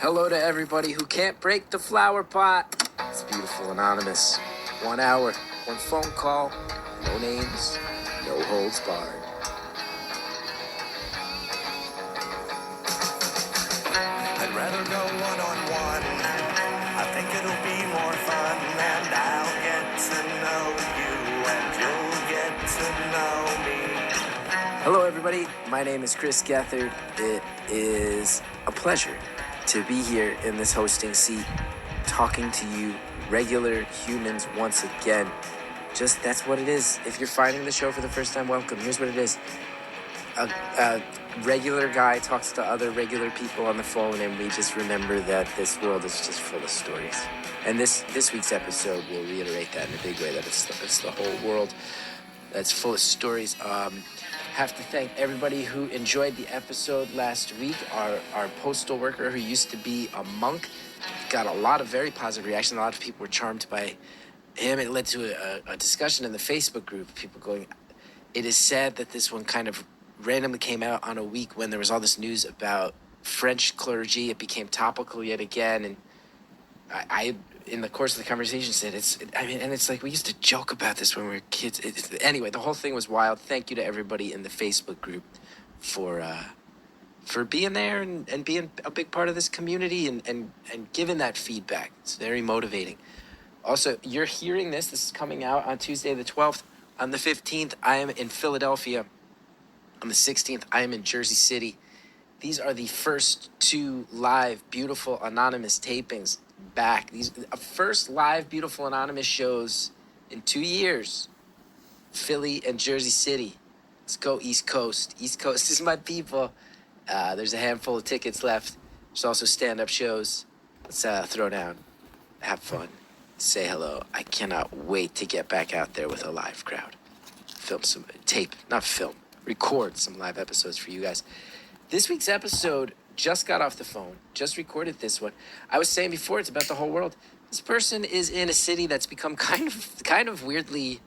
Hello to everybody who can't break the flower pot. It's Beautiful Anonymous. 1 hour, one phone call, no names, no holds barred. I'd rather go one-on-one. I think it'll be more fun, and I'll get to know you, and you'll get to know me. Hello, everybody. My name is Chris Gethard. It is a pleasure to be here in this hosting seat, talking to you, regular humans, once again. Just that's what it is. If you're finding the show for the first time, welcome. Here's what it is. A regular guy talks to other regular people on the phone, and we just remember that this world is just full of stories. And this week's episode will reiterate that in a big way, that it's the whole world that's full of stories. Have to thank everybody who enjoyed the episode last week. Our postal worker who used to be a monk got a lot of very positive reaction. A lot of people were charmed by him. It led to a discussion in the Facebook group, people going, it is sad that this one kind of randomly came out on a week when there was all this news about French clergy. It became topical yet again, and I in the course of the conversation said it's like we used to joke about this when we were kids. Anyway, the whole thing was wild. Thank you to everybody in the Facebook group for being there and being a big part of this community and giving that feedback. It's very motivating. Also, you're hearing this is coming out on Tuesday the 12th. On the 15th, I am in Philadelphia. On the 16th, I am in Jersey City. These are the first two live Beautiful Anonymous tapings back. These first live Beautiful Anonymous shows in 2 years. Philly and Jersey City. Let's go East Coast. East Coast is my people. There's a handful of tickets left. There's also stand-up shows. Let's throw down, have fun, say hello. I cannot wait to get back out there with a live crowd. Record some live episodes for you guys. This week's episode just got off the phone, just recorded this one. I was saying before, it's about the whole world. This person is in a city that's become kind of weirdly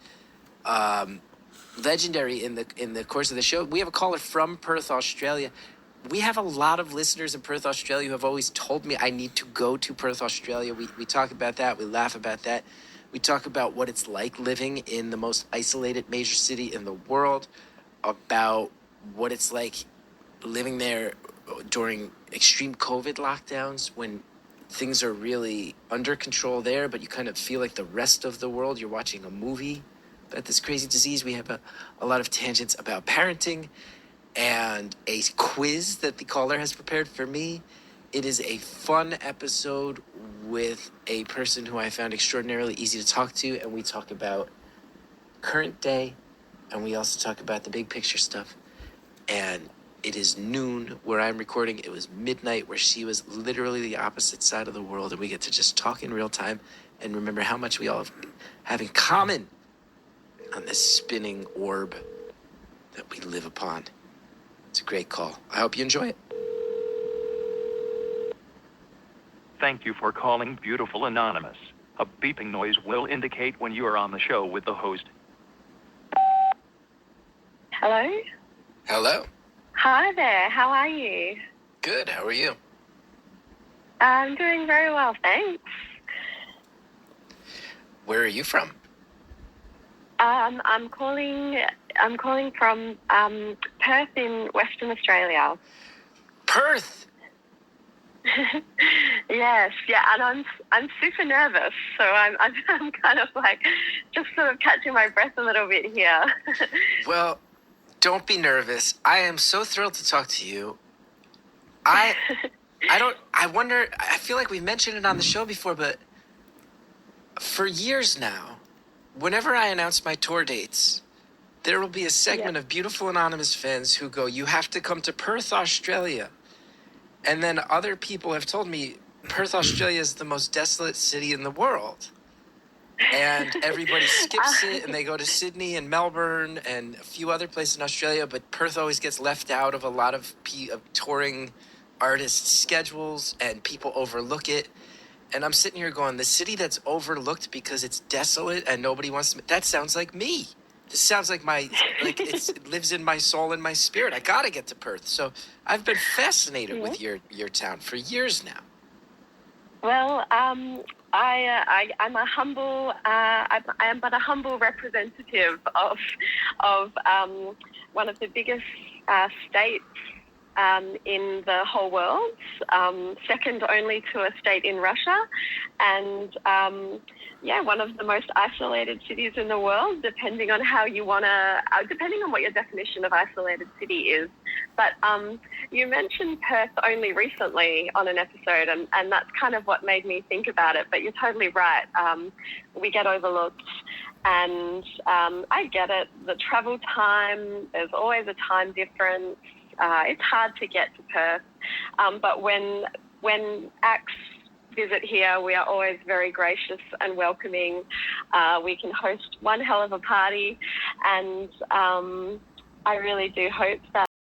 legendary in the course of the show. We have a caller from Perth, Australia. We have a lot of listeners in Perth, Australia who have always told me I need to go to Perth, Australia. We talk about that. We laugh about that. We talk about what it's like living in the most isolated major city in the world, about what it's like living there during extreme COVID lockdowns when things are really under control there, but you kind of feel like the rest of the world, you're watching a movie about this crazy disease. We have a lot of tangents about parenting and a quiz that the caller has prepared for me. It is a fun episode with a person who I found extraordinarily easy to talk to, and we talk about current day, and we also talk about the big picture stuff. And it is noon where I'm recording. It was midnight where she was literally the opposite side of the world, and we get to just talk in real time and remember how much we all have in common on this spinning orb that we live upon. It's a great call. I hope you enjoy it. Thank you for calling Beautiful Anonymous. A beeping noise will indicate when you are on the show with the host. Hello? Hello. Hi there, how are you? Good. How are you? I'm doing very well, thanks. Where are you from? I'm calling from Perth in Western Australia. Perth. Yes, yeah, and I'm super nervous, so I'm kind of like just sort of catching my breath a little bit here. Well, don't be nervous. I am so thrilled to talk to you. I feel like we've mentioned it on the show before, but for years now, whenever I announce my tour dates, there will be a segment of Beautiful Anonymous fans who go, you have to come to Perth, Australia. And then other people have told me Perth, Australia is the most desolate city in the world. And everybody skips it, and they go to Sydney and Melbourne and a few other places in Australia, but Perth always gets left out of a lot of touring artists' schedules, and people overlook it. And I'm sitting here going, the city that's overlooked because it's desolate and nobody wants to... That sounds like me. This sounds like it lives in my soul and my spirit. I got to get to Perth. So I've been fascinated with your town for years now. Well, I'm a humble, I am but a humble representative of one of the biggest states in the whole world, second only to a state in Russia, and one of the most isolated cities in the world, depending on how you want to, depending on what your definition of isolated city is. But you mentioned Perth only recently on an episode, and that's kind of what made me think about it. But you're totally right. We get overlooked, and I get it. The travel time, there's always a time difference. It's hard to get to Perth, but when acts visit here, we are always very gracious and welcoming. We can host one hell of a party, and I really do hope that